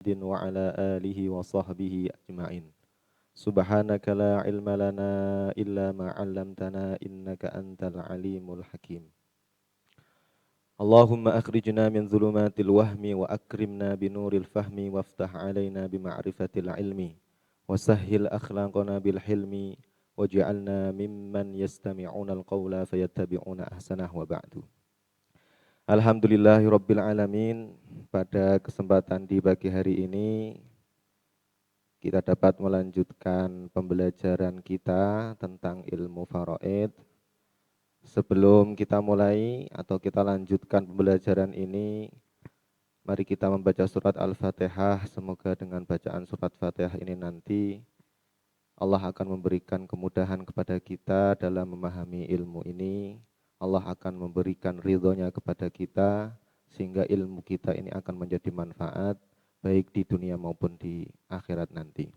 وعلى آله وصحبه أجمعين. سبحانك لا علم لنا إلا ما علمتنا إنك أنت العليم الحكيم. اللهم أخرجنا من ظلمات الوهم وأكرمنا بنور الفهم وافتح علينا بمعرفة العلم وسهل أخلاقنا بالحلم واجعلنا ممن يستمعون القول فيتبعون أحسنه وبعد. Alhamdulillahirrabbilalamin. Pada kesempatan di pagi hari ini kita dapat melanjutkan pembelajaran kita tentang ilmu faraid. Sebelum kita mulai atau kita lanjutkan pembelajaran ini, mari kita membaca surat Al-Fatihah. Semoga dengan bacaan surat Fatihah ini nanti Allah akan memberikan kemudahan kepada kita dalam memahami ilmu ini. Allah akan memberikan ridhonya kepada kita sehingga ilmu kita ini akan menjadi manfaat baik di dunia maupun di akhirat nanti.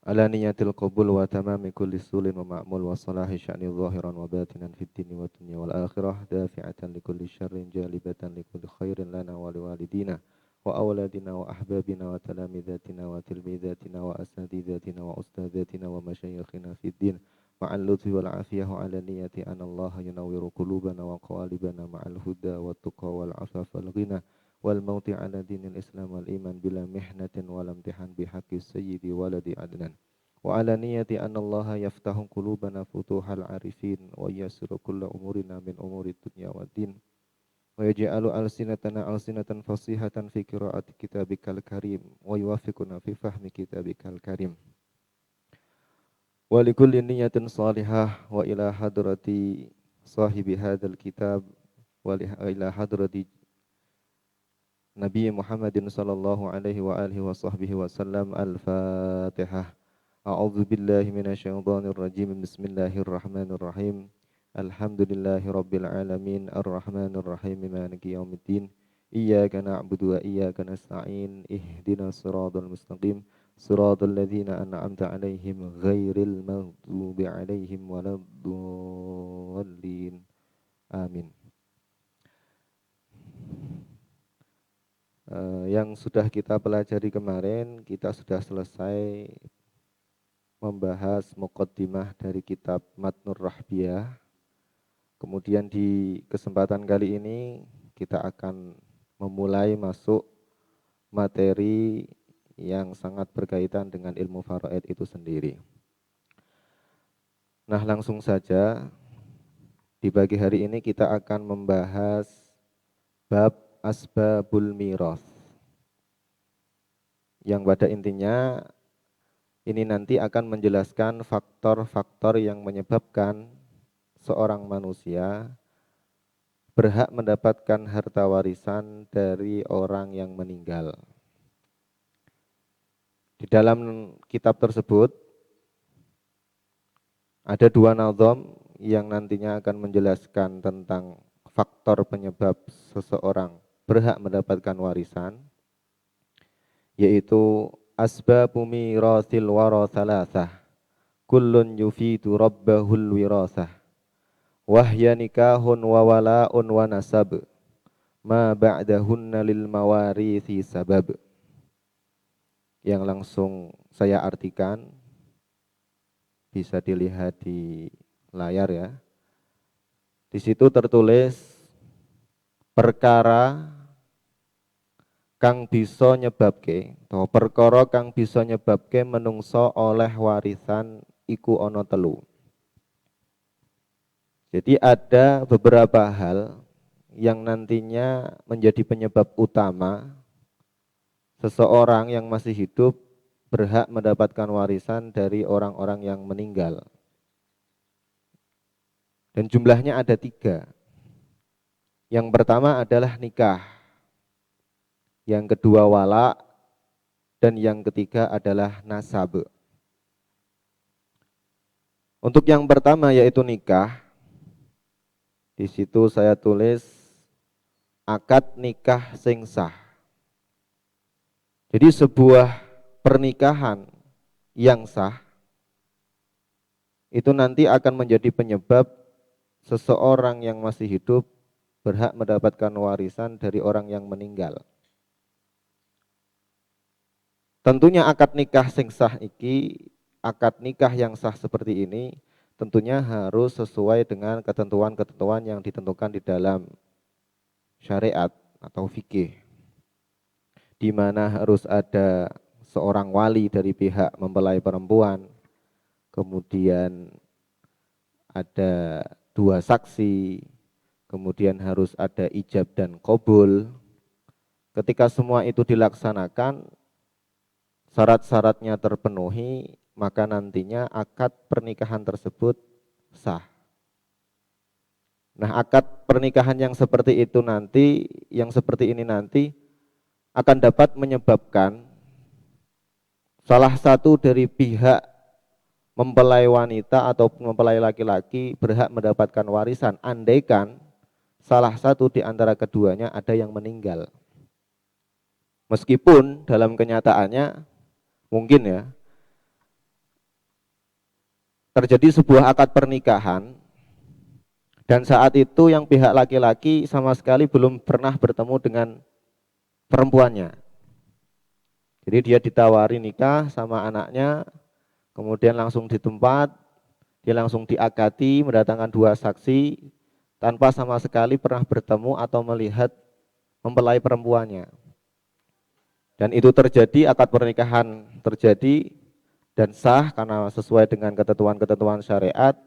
Ala niyatil qabul wa tamami kulli sulin wa ma'mul wa salahi sya'ni zahiran wa batinan fid dini wa dunya wal akhirah dafi'atan li kulli syarrin jalibatan li kulli khairin lana wa liwalidina wa awladina wa ahbabina wa talamidhatina wa tilmidhatina wa asnadidhatina wa ustadhatina wa masyayikhina fid din ma'al lutfi wal afiyah wa ala niyati an Allah yunawwiru qulubana wa qalibana ma'al huda wa tuqa wal afaf wal ghina wal mauti ala dinil islam wal iman bila mihnatin wal imtihan bihaqqi sayyidi waladi adnan wa ala niyati an Allah yaftahu qulubana futuhal arifin wa yasiru kulla umurina min umuri dunya wad din wa yaj'alu alsinatana alsinatan fasihatan fi qiraati kitabikal karim wa yuwaffiquna fi fahmi kitabikal karim wa likulli niyatin salihah wa ila hadrati sahibi hadzal kitab wa ila hadrati Nabi Muhammadin sallallahu alaihi wa alihi wa sahbihi wasallam. Al-Fatihah. A'udzu billahi minasyaitonir rajim. Bismillahirrahmanirrahim. Alhamdulillahi rabbil alamin arrahmanir rahim maliki yaumiddin. Iyyaka na'budu wa iyyaka nasta'in. Ihdinas siratal mustaqim. Siratal ladzina an'amta 'alaihim ghairil maghdubi 'alaihim waladdallin. Amin. Yang sudah kita pelajari kemarin, kita sudah selesai membahas muqaddimah dari kitab Matnur Rahbiyah. Kemudian di kesempatan kali ini kita akan memulai masuk materi yang sangat berkaitan dengan ilmu faraid itu sendiri. Nah, langsung saja di pagi hari ini kita akan membahas bab asbabul miras, yang pada intinya ini nanti akan menjelaskan faktor-faktor yang menyebabkan seorang manusia berhak mendapatkan harta warisan dari orang yang meninggal. Di dalam kitab tersebut ada dua nazam yang nantinya akan menjelaskan tentang faktor penyebab seseorang berhak mendapatkan warisan, yaitu asbabu mirasil wara thalathah kullun yufidu rabbahul wirasah wahya nikahun wa wala'un wa nasab ma ba'dahunna lil mawarithi sabab. Yang langsung saya artikan, bisa dilihat di layar ya. Di situ tertulis perkara kang bisa nyebabke atau perkara kang bisa nyebabke menungso oleh warisan iku ana telu. Jadi ada beberapa hal yang nantinya menjadi penyebab utama seseorang yang masih hidup berhak mendapatkan warisan dari orang-orang yang meninggal. Dan jumlahnya ada 3. Yang pertama adalah nikah, yang kedua wala, dan yang ketiga adalah nasab. Untuk yang pertama yaitu nikah, di situ saya tulis akad nikah sing sah. Jadi sebuah pernikahan yang sah itu nanti akan menjadi penyebab seseorang yang masih hidup berhak mendapatkan warisan dari orang yang meninggal. Tentunya akad nikah sing sah iki, akad nikah yang sah seperti ini tentunya harus sesuai dengan ketentuan-ketentuan yang ditentukan di dalam syariat atau fikih, di mana harus ada seorang wali dari pihak mempelai perempuan, kemudian ada 2 saksi, kemudian harus ada ijab dan qabul. Ketika semua itu dilaksanakan, syarat-syaratnya terpenuhi, maka nantinya akad pernikahan tersebut sah. Nah, akad pernikahan yang seperti itu nanti, yang seperti ini nanti akan dapat menyebabkan salah satu dari pihak mempelai wanita atau mempelai laki-laki berhak mendapatkan warisan andaikan salah satu di antara keduanya ada yang meninggal. Meskipun dalam kenyataannya mungkin ya terjadi sebuah akad pernikahan dan saat itu yang pihak laki-laki sama sekali belum pernah bertemu dengan perempuannya. Jadi dia ditawari nikah sama anaknya, kemudian langsung di tempat, dia langsung diakadi, mendatangkan 2 saksi, tanpa sama sekali pernah bertemu atau melihat mempelai perempuannya. Dan itu terjadi, akad pernikahan terjadi dan sah karena sesuai dengan ketentuan-ketentuan syariat,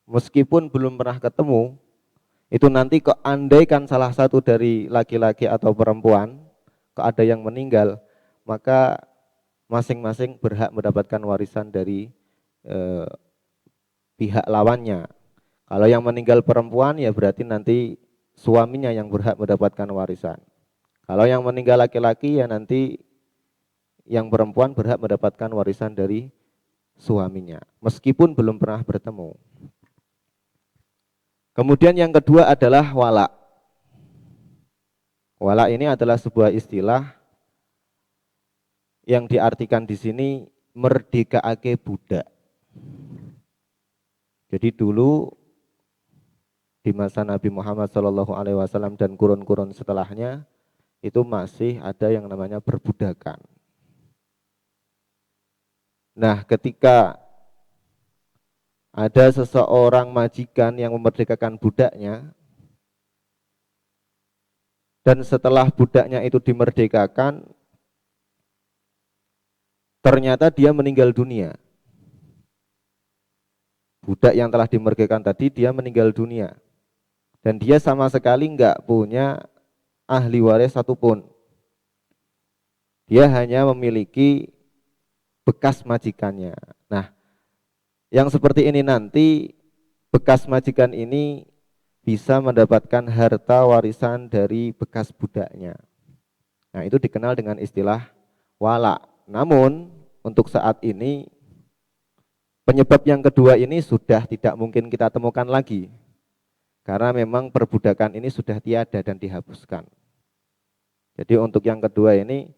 meskipun belum pernah ketemu, itu nanti kok andaikan salah satu dari laki-laki atau perempuan, kok ada yang meninggal, maka masing-masing berhak mendapatkan warisan dari pihak lawannya. Kalau yang meninggal perempuan ya berarti nanti suaminya yang berhak mendapatkan warisan. Kalau yang meninggal laki-laki ya nanti yang perempuan berhak mendapatkan warisan dari suaminya, meskipun belum pernah bertemu. Kemudian yang kedua adalah wala. Wala ini adalah sebuah istilah yang diartikan di sini merdekaake budak. Jadi dulu di masa Nabi Muhammad SAW dan kurun-kurun setelahnya itu masih ada yang namanya perbudakan. Nah, ketika ada seseorang majikan yang memerdekakan budaknya, dan setelah budaknya itu dimerdekakan, ternyata dia meninggal dunia. Budak yang telah dimerdekakan tadi dia meninggal dunia. Dan dia sama sekali enggak punya ahli waris satupun. Dia hanya memiliki bekas majikannya. Nah, yang seperti ini nanti bekas majikan ini bisa mendapatkan harta warisan dari bekas budaknya. Nah, itu dikenal dengan istilah wala. Namun untuk saat ini penyebab yang kedua ini sudah tidak mungkin kita temukan lagi. Karena memang perbudakan ini sudah tiada dan dihapuskan. Jadi untuk yang kedua ini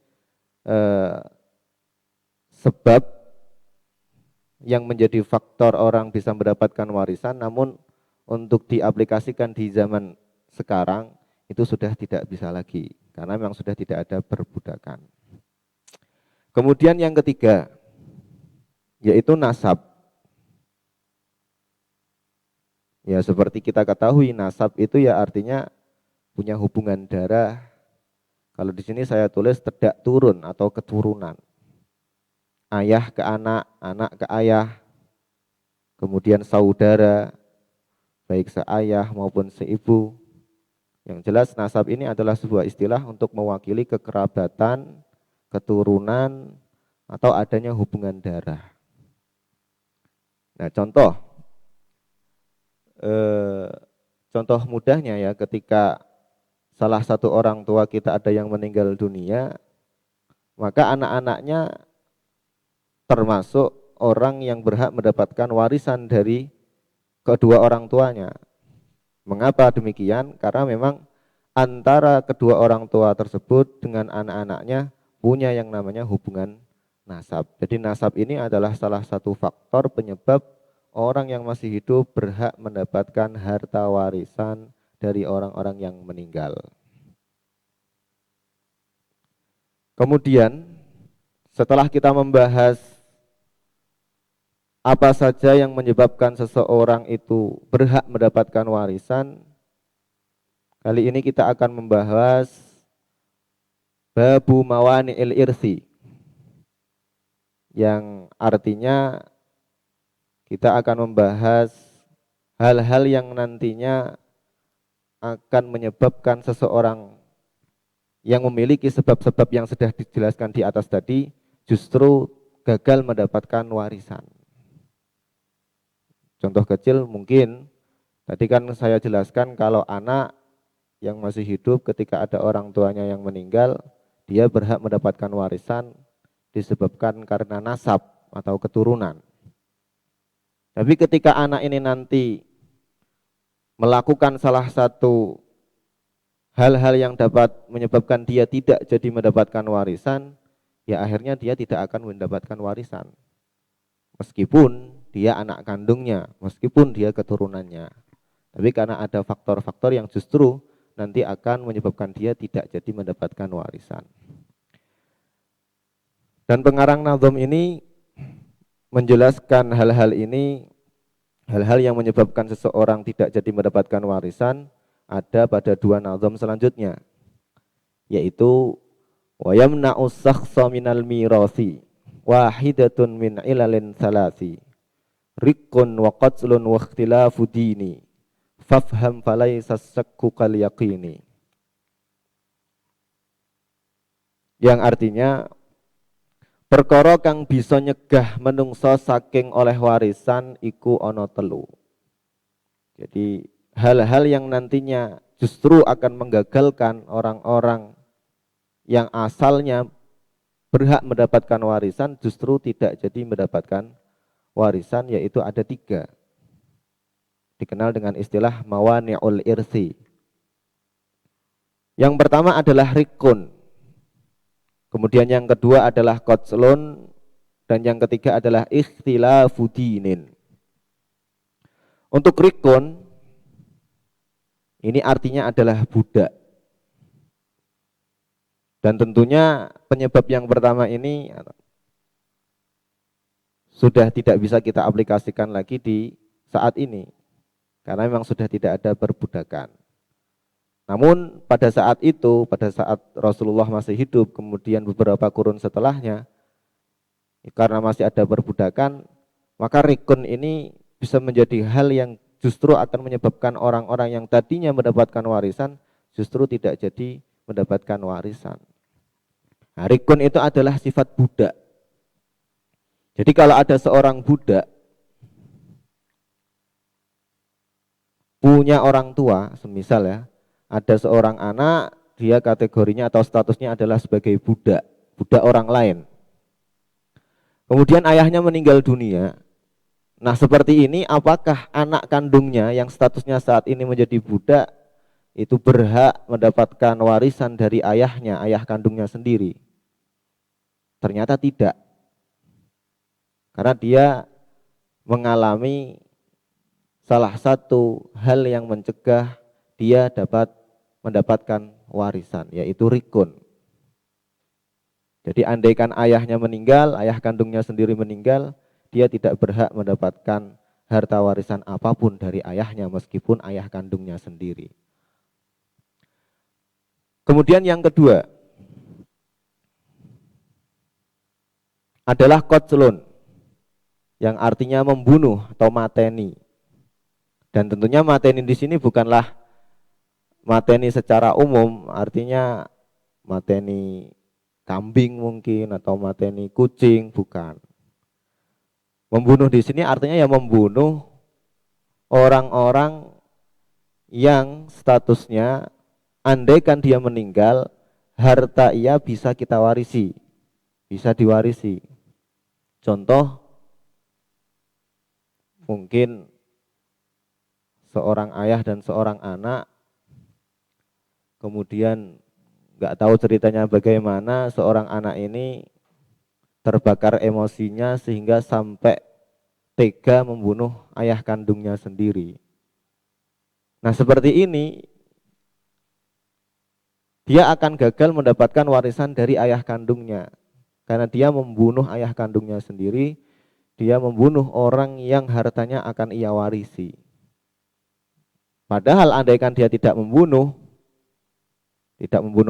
sebab yang menjadi faktor orang bisa mendapatkan warisan, namun untuk diaplikasikan di zaman sekarang itu sudah tidak bisa lagi karena memang sudah tidak ada perbudakan. Kemudian yang ketiga yaitu nasab. Ya seperti kita ketahui nasab itu ya artinya punya hubungan darah. Kalau di sini saya tulis tedak turun atau keturunan. Ayah ke anak, anak ke ayah. Kemudian saudara, baik seayah maupun seibu. Yang jelas nasab ini adalah sebuah istilah untuk mewakili kekerabatan, keturunan, atau adanya hubungan darah. Nah contoh mudahnya ya ketika salah satu orang tua kita ada yang meninggal dunia, maka anak-anaknya termasuk orang yang berhak mendapatkan warisan dari kedua orang tuanya. Mengapa demikian? Karena memang antara kedua orang tua tersebut dengan anak-anaknya punya yang namanya hubungan nasab. Jadi nasab ini adalah salah satu faktor penyebab orang yang masih hidup berhak mendapatkan harta warisan dari orang-orang yang meninggal. Kemudian setelah kita membahas apa saja yang menyebabkan seseorang itu berhak mendapatkan warisan, kali ini kita akan membahas babu mawani'il irsi, yang artinya kita akan membahas hal-hal yang nantinya akan menyebabkan seseorang yang memiliki sebab-sebab yang sudah dijelaskan di atas tadi justru gagal mendapatkan warisan. Contoh kecil mungkin tadi kan saya jelaskan kalau anak yang masih hidup ketika ada orang tuanya yang meninggal, dia berhak mendapatkan warisan disebabkan karena nasab atau keturunan. Tapi ketika anak ini nanti melakukan salah satu hal-hal yang dapat menyebabkan dia tidak jadi mendapatkan warisan, ya akhirnya dia tidak akan mendapatkan warisan. Meskipun dia anak kandungnya, meskipun dia keturunannya. Tapi karena ada faktor-faktor yang justru nanti akan menyebabkan dia tidak jadi mendapatkan warisan. Dan pengarang nazam ini menjelaskan hal-hal ini, hal-hal yang menyebabkan seseorang tidak jadi mendapatkan warisan ada pada dua nazam selanjutnya, yaitu wa yamna'us sakhsa minal mirasi wahidatun min ilalin salasi riqqun wa qatlun wa ikhtilafu dini fafham falaysa sakku kal yaqini, yang artinya perkara kang bisa nyegah menungso saking oleh warisan iku ana telu. Jadi hal-hal yang nantinya justru akan menggagalkan orang-orang yang asalnya berhak mendapatkan warisan justru tidak jadi mendapatkan warisan, yaitu ada tiga. Dikenal dengan istilah mawani'ul irsi. Yang pertama adalah rikun. Kemudian yang kedua adalah qatslun, dan yang ketiga adalah ikhtilafu dinin. Untuk rikun, ini artinya adalah budak. Dan tentunya penyebab yang pertama ini sudah tidak bisa kita aplikasikan lagi di saat ini, karena memang sudah tidak ada perbudakan. Namun pada saat itu, pada saat Rasulullah masih hidup, kemudian beberapa kurun setelahnya, karena masih ada perbudakan, maka rikun ini bisa menjadi hal yang justru akan menyebabkan orang-orang yang tadinya mendapatkan warisan justru tidak jadi mendapatkan warisan. Nah, rikun itu adalah sifat budak. Jadi kalau ada seorang budak punya orang tua, semisal ya, ada seorang anak, dia kategorinya atau statusnya adalah sebagai budak, budak orang lain. Kemudian ayahnya meninggal dunia. Nah seperti ini, apakah anak kandungnya yang statusnya saat ini menjadi budak itu berhak mendapatkan warisan dari ayahnya, ayah kandungnya sendiri? Ternyata tidak. Karena dia mengalami salah satu hal yang mencegah dia dapat mendapatkan warisan, yaitu rikun. Jadi andaikan ayahnya meninggal, ayah kandungnya sendiri meninggal, dia tidak berhak mendapatkan harta warisan apapun dari ayahnya meskipun ayah kandungnya sendiri. Kemudian yang kedua adalah qatlun, yang artinya membunuh atau mateni. Dan tentunya mateni di sini bukanlah mateni secara umum, artinya mateni kambing mungkin atau mateni kucing, bukan. Membunuh di sini artinya ya membunuh orang-orang yang statusnya andaikan dia meninggal, harta ia bisa kita warisi, bisa diwarisi. Contoh mungkin seorang ayah dan seorang anak, kemudian nggak tahu ceritanya bagaimana seorang anak ini terbakar emosinya sehingga sampai tega membunuh ayah kandungnya sendiri. Nah seperti ini dia akan gagal mendapatkan warisan dari ayah kandungnya karena dia membunuh ayah kandungnya sendiri, dia membunuh orang yang hartanya akan ia warisi. Padahal andaikan dia tidak membunuh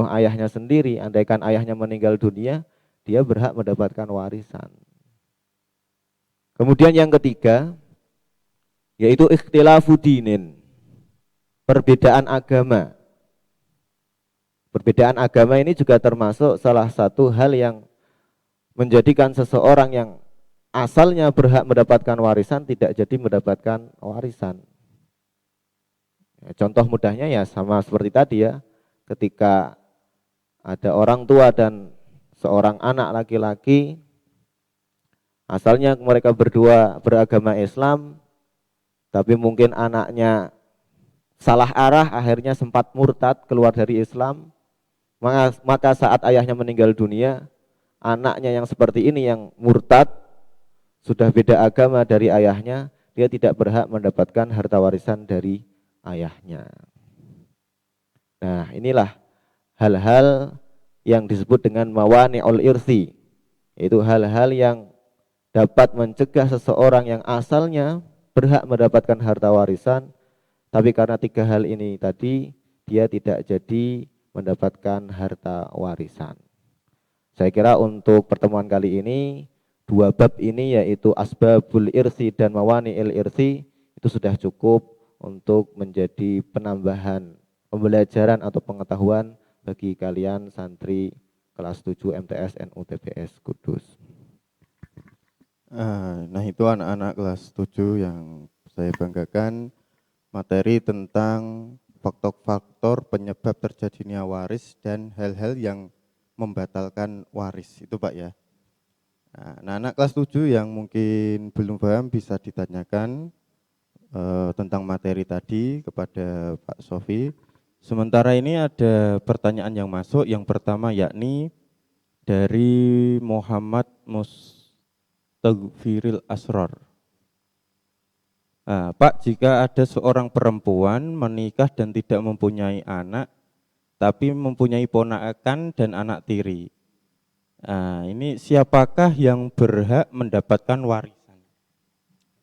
ayahnya sendiri, andaikan ayahnya meninggal dunia, dia berhak mendapatkan warisan. Kemudian yang ketiga, yaitu ikhtilafu dinin, perbedaan agama. Perbedaan agama ini juga termasuk salah satu hal yang menjadikan seseorang yang asalnya berhak mendapatkan warisan tidak jadi mendapatkan warisan. Ya, contoh mudahnya ya sama seperti tadi ya, ketika ada orang tua dan seorang anak laki-laki, asalnya mereka berdua beragama Islam, tapi mungkin anaknya salah arah, akhirnya sempat murtad keluar dari Islam. Maka saat ayahnya meninggal dunia, anaknya yang seperti ini yang murtad, sudah beda agama dari ayahnya, dia tidak berhak mendapatkan harta warisan dari ayahnya. Nah, inilah hal-hal yang disebut dengan mawani'ul irsi, yaitu hal-hal yang dapat mencegah seseorang yang asalnya berhak mendapatkan harta warisan, tapi karena tiga hal ini tadi, dia tidak jadi mendapatkan harta warisan. Saya kira untuk pertemuan kali ini, dua bab ini yaitu asbabul irsi dan mawani'il irsi, itu sudah cukup untuk menjadi penambahan pembelajaran atau pengetahuan bagi kalian santri kelas 7 MTS NU TPS Kudus. Nah itu anak-anak kelas 7 yang saya banggakan, materi tentang faktor-faktor penyebab terjadinya waris dan hal-hal yang membatalkan waris itu Pak ya. Nah anak kelas 7 yang mungkin belum paham bisa ditanyakan tentang materi tadi kepada Pak Sofi. Sementara ini ada pertanyaan yang masuk, yang pertama yakni dari Muhammad Mustagfiril Asrar. Pak, jika ada seorang perempuan menikah dan tidak mempunyai anak, tapi mempunyai ponakan dan anak tiri, ini siapakah yang berhak mendapatkan warisan?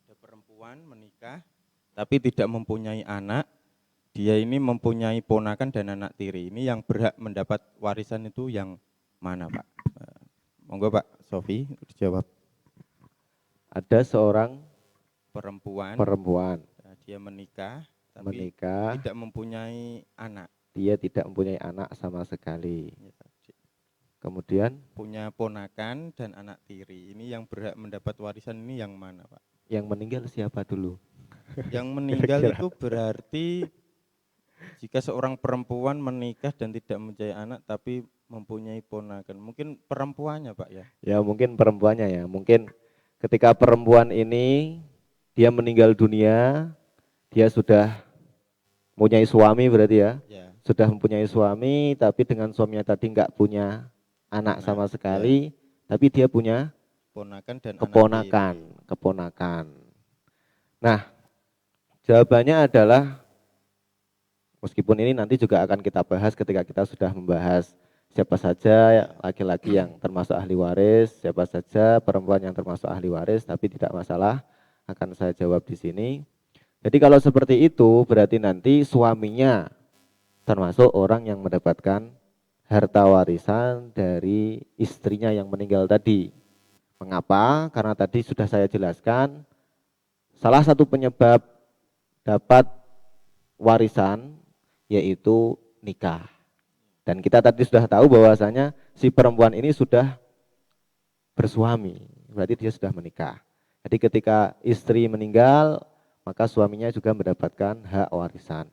Ada perempuan menikah, tapi tidak mempunyai anak, dia ini mempunyai ponakan dan anak tiri. Ini yang berhak mendapat warisan itu yang mana, Pak? Monggo Pak Sofi dijawab. Ada seorang perempuan dia menikah tapi tidak mempunyai anak. Dia tidak mempunyai anak sama sekali. Kemudian punya ponakan dan anak tiri. Ini yang berhak mendapat warisan ini yang mana, Pak? Yang meninggal siapa dulu? Yang meninggal itu berarti jika seorang perempuan menikah dan tidak mempunyai anak tapi mempunyai ponakan, mungkin perempuannya, Pak ya? Ya mungkin perempuannya ya. Mungkin ketika perempuan ini dia meninggal dunia, dia sudah mempunyai suami berarti ya, sudah mempunyai suami, tapi dengan suaminya tadi nggak punya anak sama sekali, tapi dia punya ponakan dan keponakan. Nah, jawabannya adalah, meskipun ini nanti juga akan kita bahas ketika kita sudah membahas siapa saja laki-laki yang termasuk ahli waris, siapa saja perempuan yang termasuk ahli waris, tapi tidak masalah, akan saya jawab di sini. Jadi kalau seperti itu berarti nanti suaminya termasuk orang yang mendapatkan harta warisan dari istrinya yang meninggal tadi. Mengapa? Karena tadi sudah saya jelaskan, salah satu penyebab dapat warisan yaitu nikah. Dan kita tadi sudah tahu bahwasanya si perempuan ini sudah bersuami, berarti dia sudah menikah. Jadi ketika istri meninggal, maka suaminya juga mendapatkan hak warisan.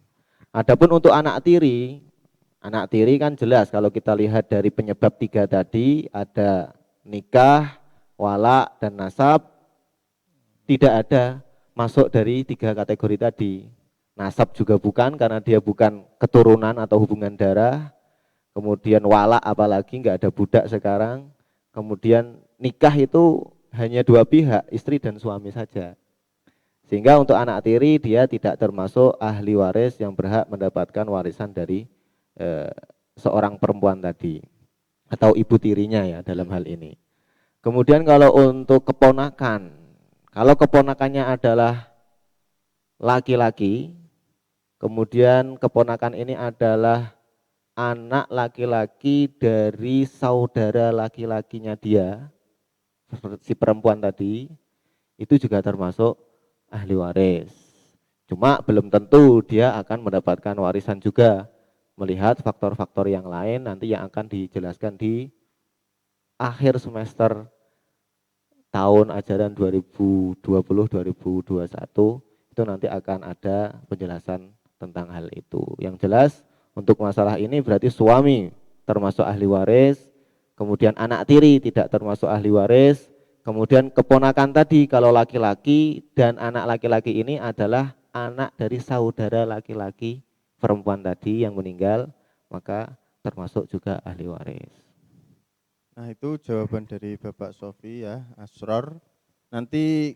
Adapun untuk anak tiri kan jelas kalau kita lihat dari penyebab 3 tadi, ada nikah, wala, dan nasab, tidak ada masuk dari 3 kategori tadi. Nasab juga bukan, karena dia bukan keturunan atau hubungan darah. Kemudian wala apalagi nggak ada budak sekarang. Kemudian nikah itu hanya 2 pihak, istri dan suami saja. Sehingga untuk anak tiri dia tidak termasuk ahli waris yang berhak mendapatkan warisan dari seorang perempuan tadi atau ibu tirinya ya dalam hal ini. Kemudian kalau untuk keponakan, kalau keponakannya adalah laki-laki, kemudian keponakan ini adalah anak laki-laki dari saudara laki-lakinya dia, si perempuan tadi, itu juga termasuk ahli waris. Cuma belum tentu dia akan mendapatkan warisan juga, melihat faktor-faktor yang lain nanti yang akan dijelaskan di akhir semester tahun ajaran 2020-2021 itu nanti akan ada penjelasan tentang hal itu. Yang jelas untuk masalah ini berarti suami termasuk ahli waris, kemudian anak tiri tidak termasuk ahli waris, kemudian keponakan tadi kalau laki-laki dan anak laki-laki ini adalah anak dari saudara laki-laki perempuan tadi yang meninggal, maka termasuk juga ahli waris. Nah, itu jawaban dari Bapak Sofi ya, Asror. Nanti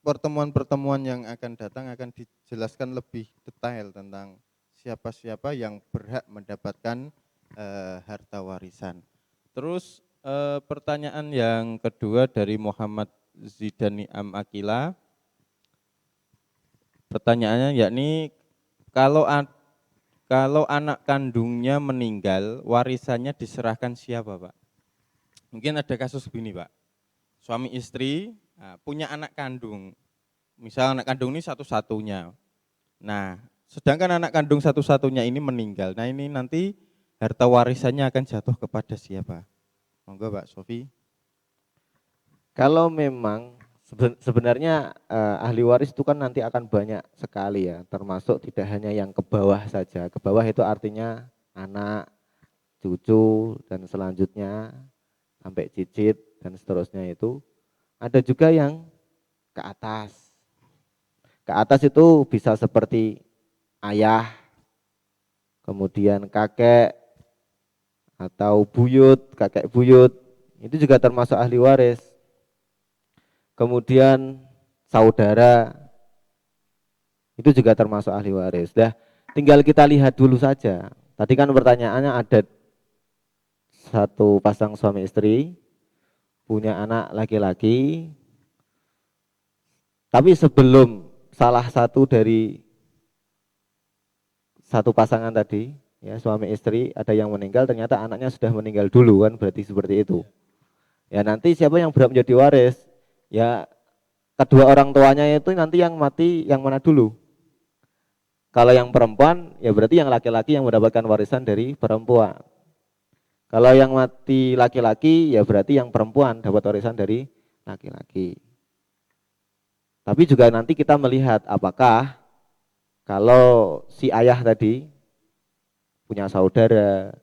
pertemuan-pertemuan yang akan datang akan dijelaskan lebih detail tentang siapa-siapa yang berhak mendapatkan harta warisan. Terus pertanyaan yang kedua dari Muhammad Zidani Am Akila. Pertanyaannya yakni kalau anak kandungnya meninggal, warisannya diserahkan siapa, Pak? Mungkin ada kasus begini, Pak. Suami istri punya anak kandung. Misal anak kandung ini satu-satunya. Nah, sedangkan anak kandung satu-satunya ini meninggal. Nah, ini nanti harta warisannya akan jatuh kepada siapa? Monggo, Pak Sofi. Kalau memang sebenarnya ahli waris itu kan nanti akan banyak sekali ya, termasuk tidak hanya yang ke bawah saja. Ke bawah itu artinya anak, cucu, dan selanjutnya sampai cicit dan seterusnya itu. Ada juga yang ke atas. Ke atas itu bisa seperti ayah, kemudian kakek, atau buyut, kakek buyut. Itu juga termasuk ahli waris. Kemudian saudara, itu juga termasuk ahli waris. Dah, tinggal kita lihat dulu saja. Tadi kan pertanyaannya ada satu pasang suami istri, punya anak laki-laki, tapi sebelum salah satu dari satu pasangan tadi, ya suami istri ada yang meninggal, ternyata anaknya sudah meninggal dulu kan, berarti seperti itu. Ya nanti siapa yang berhak menjadi waris? Ya kedua orang tuanya itu nanti yang mati yang mana dulu? Kalau yang perempuan, ya berarti yang laki-laki yang mendapatkan warisan dari perempuan. Kalau yang mati laki-laki, ya berarti yang perempuan dapat warisan dari laki-laki. Tapi juga nanti kita melihat apakah kalau si ayah tadi punya saudara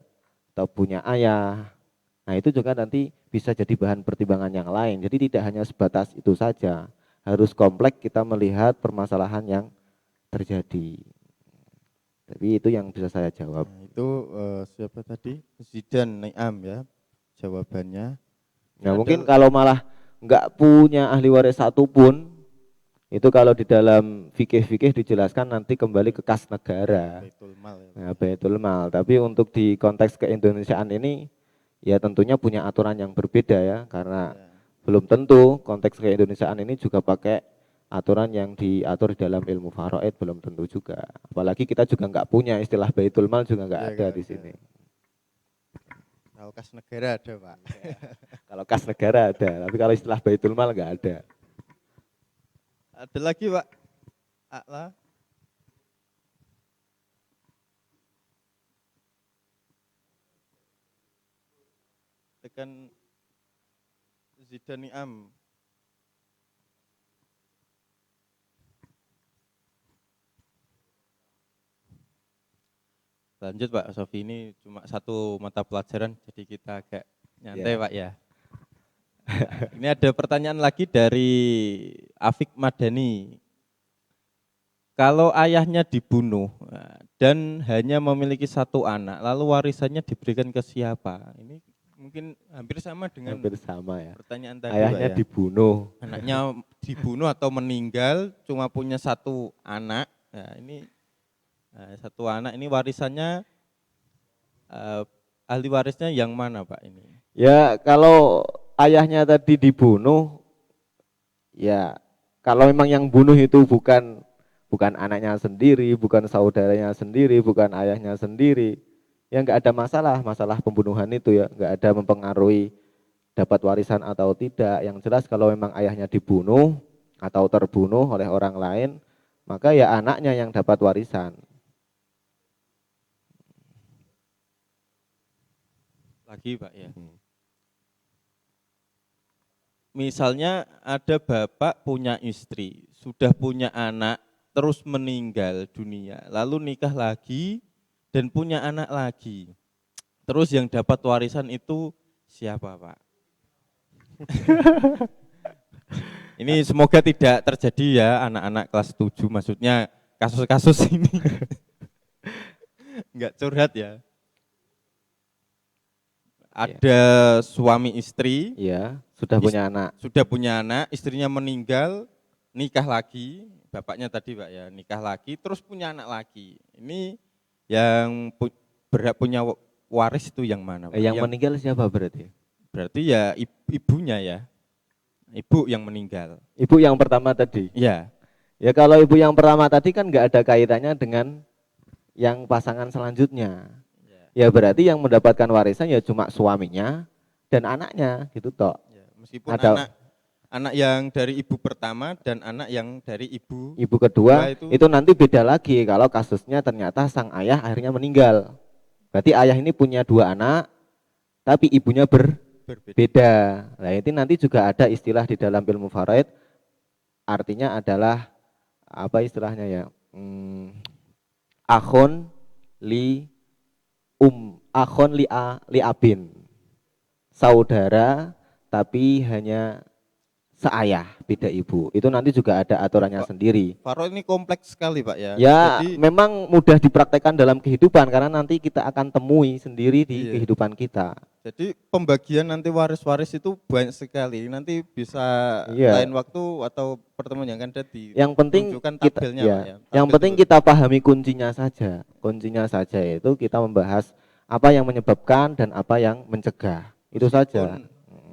atau punya ayah, nah itu juga nanti bisa jadi bahan pertimbangan yang lain. Jadi tidak hanya sebatas itu saja, harus kompleks kita melihat permasalahan yang terjadi. Tapi itu yang bisa saya jawab. Nah, itu siapa tadi? Zidan Niam ya jawabannya. Nah mungkin kalau malah nggak punya ahli waris satupun, itu kalau di dalam fikih-fikih dijelaskan nanti kembali ke kas negara. Baitul Mal ya. Nah, Baitul Mal. Tapi untuk di konteks keindonesiaan ini, ya tentunya punya aturan yang berbeda ya, karena belum tentu konteks keindonesiaan ini juga pakai aturan yang diatur di dalam ilmu faraid, belum tentu juga. Apalagi kita juga nggak punya istilah Baitul Mal juga nggak ada di sini. Kalau kas negara ada, Pak. Kalau kas negara ada, tapi kalau istilah Baitul Mal nggak ada. Ada lagi, Pak? A'la. Tekan Zidani Am. Lanjut Pak Sofi, ini cuma satu mata pelajaran jadi kita agak nyantai Pak ya. Nah, ini ada pertanyaan lagi dari Afik Madani. Kalau ayahnya dibunuh dan hanya memiliki satu anak, lalu warisannya diberikan ke siapa? Ini mungkin hampir sama dengan ya. Pertanyaan tadi ayahnya Pak ya. dibunuh. Anaknya dibunuh atau meninggal, cuma punya satu anak. Nah, ini satu anak ini warisannya ahli warisnya yang mana Pak ini? Ya kalau ayahnya tadi dibunuh, ya kalau memang yang bunuh itu bukan anaknya sendiri, bukan saudaranya sendiri, bukan ayahnya sendiri, ya nggak ada masalah pembunuhan itu ya, nggak ada mempengaruhi dapat warisan atau tidak. Yang jelas kalau memang ayahnya dibunuh atau terbunuh oleh orang lain, maka ya anaknya yang dapat warisan. Lagi Pak ya. Misalnya ada bapak punya istri, sudah punya anak, terus meninggal dunia, lalu nikah lagi dan punya anak lagi. Terus yang dapat warisan itu siapa Pak? Ini semoga tidak terjadi ya anak-anak kelas 7, maksudnya kasus-kasus ini. Enggak curhat ya. Ada suami istri, Ya, sudah punya anak. Sudah punya anak, istrinya meninggal, nikah lagi, bapaknya tadi Pak ya, nikah lagi, terus punya anak lagi. Ini yang berhak punya waris itu yang mana Pak? Yang meninggal siapa berarti? Berarti ya ibunya ya, ibu yang meninggal. Ibu yang pertama tadi? Iya. Ya kalau ibu yang pertama tadi kan nggak ada kaitannya dengan yang pasangan selanjutnya. Ya berarti yang mendapatkan warisan ya cuma suaminya dan anaknya gitu toh. Ya, meskipun anak yang dari ibu pertama dan anak yang dari ibu kedua itu nanti beda lagi kalau kasusnya ternyata sang ayah akhirnya meninggal. Berarti ayah ini punya 2 anak tapi ibunya berbeda. Nah itu nanti juga ada istilah di dalam ilmu faraid, artinya adalah apa istilahnya ya, akhon li abin, saudara tapi hanya seayah beda ibu. Itu nanti juga ada aturannya sendiri. Faro ini kompleks sekali Pak ya. Ya jadi, memang mudah dipraktekkan dalam kehidupan karena nanti kita akan temui sendiri di kehidupan kita. Jadi pembagian nanti waris-waris itu banyak sekali. Nanti bisa lain waktu atau pertemuan yang akan datang. Yang penting kita, tabelnya, Pak, ya. Yang penting kita pahami kuncinya saja. Kuncinya saja itu kita membahas apa yang menyebabkan dan apa yang mencegah. Itu saja.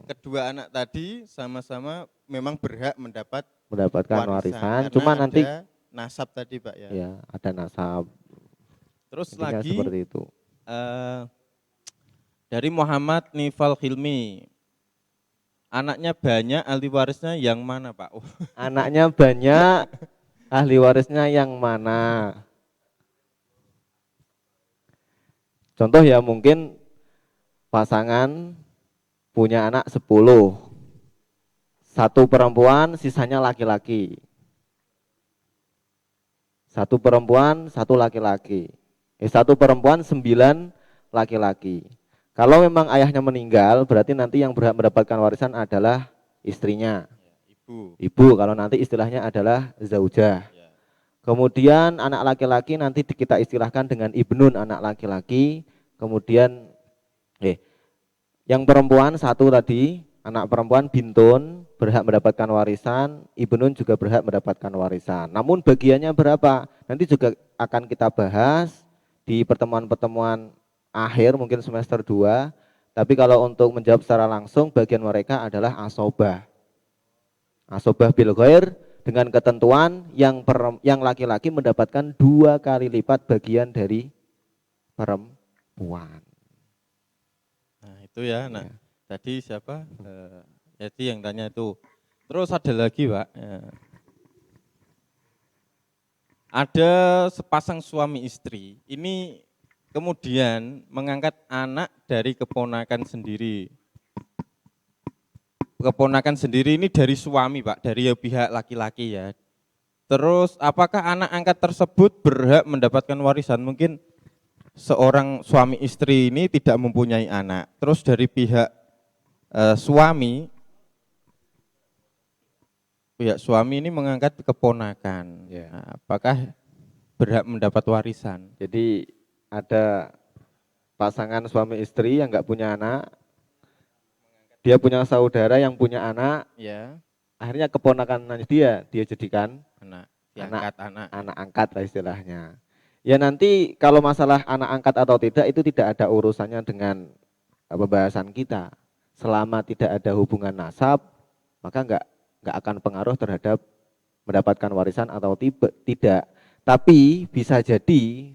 Kedua anak tadi sama-sama memang berhak mendapatkan warisan. Cuma nanti nasab tadi Pak ya. Ya, ada nasab. Terus intinya lagi seperti itu. Dari Muhammad Nifal Hilmi, anaknya banyak, ahli warisnya yang mana Pak? Anaknya banyak, ahli warisnya yang mana? Contoh ya mungkin pasangan punya anak 10, 1 perempuan sisanya laki-laki. 1 perempuan 1 laki-laki. 1 perempuan 9 laki-laki. Kalau memang ayahnya meninggal, berarti nanti yang berhak mendapatkan warisan adalah istrinya. Ibu kalau nanti istilahnya adalah zaujah. Kemudian anak laki-laki nanti kita istilahkan dengan ibnun, anak laki-laki. Kemudian yang perempuan 1 tadi, anak perempuan bintun berhak mendapatkan warisan, ibnun juga berhak mendapatkan warisan. Namun bagiannya berapa? Nanti juga akan kita bahas di pertemuan-pertemuan akhir mungkin semester 2. Tapi kalau untuk menjawab secara langsung, bagian mereka adalah asobah. Asobah bil ghair dengan ketentuan yang laki-laki mendapatkan 2 kali lipat bagian dari perempuan. Nah itu ya, tadi siapa? Jadi yang tanya itu. Terus ada lagi Pak. Ada sepasang suami istri. Ini kemudian mengangkat anak dari keponakan sendiri. Keponakan sendiri ini dari suami Pak, dari pihak laki-laki ya. Terus apakah anak angkat tersebut berhak mendapatkan warisan? Mungkin seorang suami istri ini tidak mempunyai anak. Terus dari pihak suami ini mengangkat keponakan. Nah, apakah berhak mendapat warisan? Jadi ada pasangan suami istri yang enggak punya anak, dia punya saudara yang punya anak, akhirnya keponakan dia jadikan anak angkat lah istilahnya. Ya nanti kalau masalah anak angkat atau tidak itu tidak ada urusannya dengan pembahasan kita. selama tidak ada hubungan nasab, maka nggak akan pengaruh terhadap mendapatkan warisan atau tidak. Tapi bisa jadi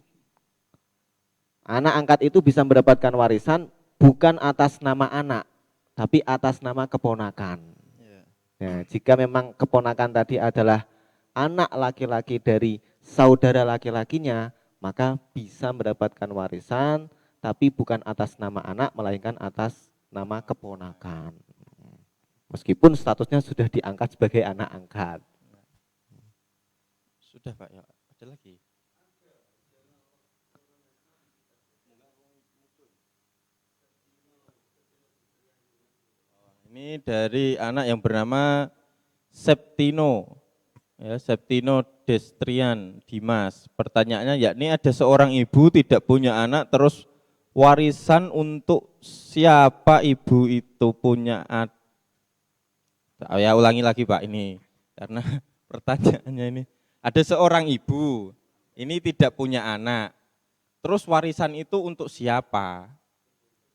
anak angkat itu bisa mendapatkan warisan bukan atas nama anak, tapi atas nama keponakan. Nah, jika memang keponakan tadi adalah anak laki-laki dari saudara laki-lakinya, maka bisa mendapatkan warisan, tapi bukan atas nama anak, melainkan atas nama keponakan. Meskipun statusnya sudah diangkat sebagai anak angkat. Sudah Pak, ya. Ada lagi? Ini dari anak yang bernama Septino. Ya, Septino Destrian Dimas. Pertanyaannya yakni ada seorang ibu tidak punya anak, terus warisan untuk siapa ibu itu punya anak? Ya ulangi lagi Pak ini, karena pertanyaannya ini. Ada seorang ibu, ini tidak punya anak, terus warisan itu untuk siapa?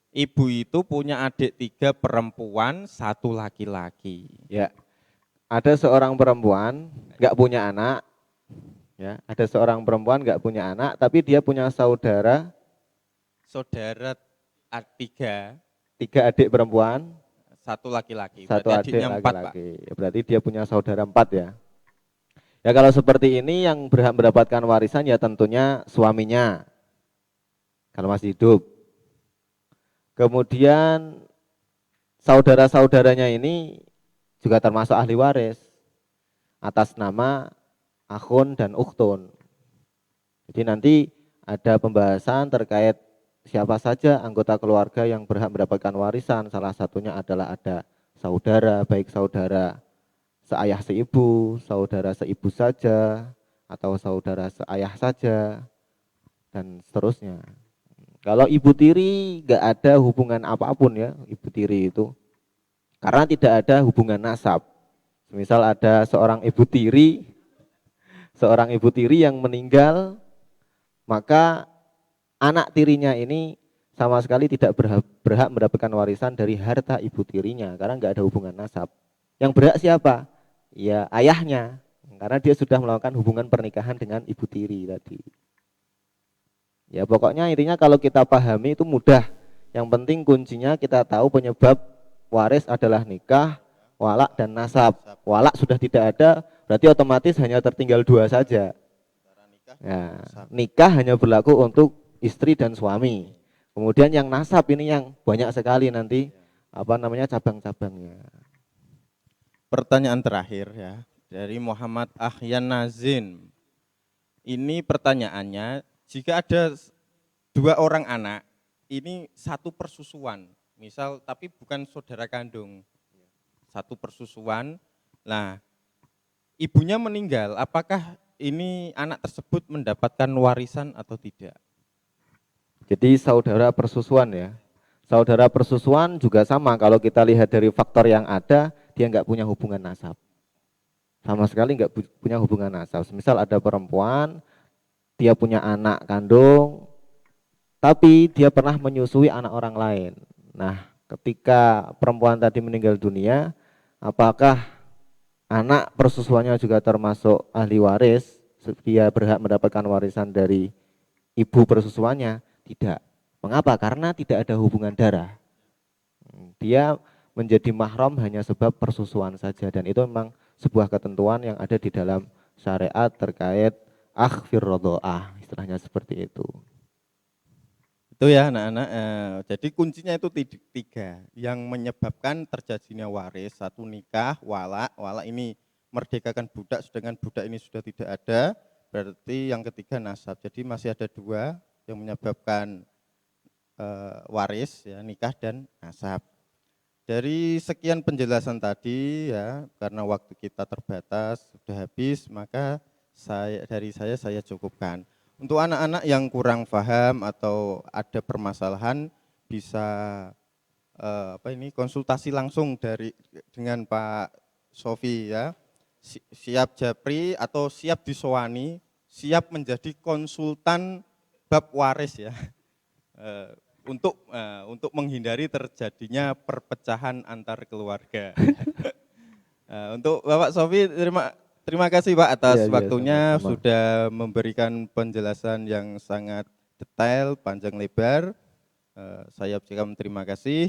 Ibu itu punya adik 3 perempuan, 1 laki-laki. Ya, ada seorang perempuan nggak punya anak, ya, ada seorang perempuan nggak punya anak, tapi dia punya saudara, Saudara 3 adik perempuan, 1 laki-laki. 1 Berarti adik adiknya 4 Pak. laki-laki. Berarti dia punya saudara 4 ya. Ya kalau seperti ini yang berhak mendapatkan warisan ya tentunya suaminya, kalau masih hidup. Kemudian saudara-saudaranya ini juga termasuk ahli waris atas nama akhun dan ukhtun. Jadi nanti ada pembahasan terkait siapa saja anggota keluarga yang berhak mendapatkan warisan. Salah satunya adalah ada saudara, baik saudara seayah seibu, saudara seibu saja, atau saudara seayah saja, dan seterusnya. Kalau ibu tiri nggak ada hubungan apapun ya, ibu tiri itu. Karena tidak ada hubungan nasab. Misal ada seorang ibu tiri yang meninggal, maka anak tirinya ini sama sekali tidak berhak mendapatkan warisan dari harta ibu tirinya, karena nggak ada hubungan nasab. Yang berhak siapa? Ya ayahnya, karena dia sudah melakukan hubungan pernikahan dengan ibu tiri tadi. Ya pokoknya intinya kalau kita pahami itu mudah. Yang penting kuncinya kita tahu penyebab waris adalah nikah, walak dan nasab. Walak sudah tidak ada, berarti otomatis hanya tertinggal 2 saja. Ya, nikah hanya berlaku untuk istri dan suami. Kemudian yang nasab ini yang banyak sekali nanti cabang-cabangnya. Pertanyaan terakhir ya, dari Muhammad Ahyan Nazin. Ini pertanyaannya, jika ada 2 orang anak, ini 1 persusuan, misal tapi bukan saudara kandung, 1 persusuan. Nah, ibunya meninggal, apakah ini anak tersebut mendapatkan warisan atau tidak? Jadi saudara persusuan ya. Saudara persusuan juga sama, kalau kita lihat dari faktor yang ada, dia nggak punya hubungan nasab. Sama sekali nggak punya hubungan nasab. Misal ada perempuan, dia punya anak kandung, tapi dia pernah menyusui anak orang lain. Nah, ketika perempuan tadi meninggal dunia, apakah anak persusuannya juga termasuk ahli waris? Dia berhak mendapatkan warisan dari ibu persusuannya? Tidak. Mengapa? Karena tidak ada hubungan darah. Dia menjadi mahram hanya sebab persusuan saja, dan itu memang sebuah ketentuan yang ada di dalam syariat terkait akhfir rodho'ah, istilahnya seperti itu. Itu ya anak-anak, jadi kuncinya itu 3 yang menyebabkan terjadinya waris. 1 nikah, walak ini merdekakan budak, sedangkan budak ini sudah tidak ada, berarti yang ketiga nasab. Jadi masih ada 2 yang menyebabkan waris, ya, nikah dan nasab. Dari sekian penjelasan tadi ya, karena waktu kita terbatas, sudah habis, maka saya cukupkan. Untuk anak-anak yang kurang paham atau ada permasalahan bisa konsultasi langsung dengan Pak Sofi ya. Siap japri atau siap disowani, siap menjadi konsultan bab waris ya. untuk menghindari terjadinya perpecahan antar keluarga. Untuk Bapak Sofi, terima kasih Pak atas Iya, iya, waktunya, sama-sama. sudah memberikan penjelasan yang sangat detail, panjang lebar. Saya ucapkan terima kasih.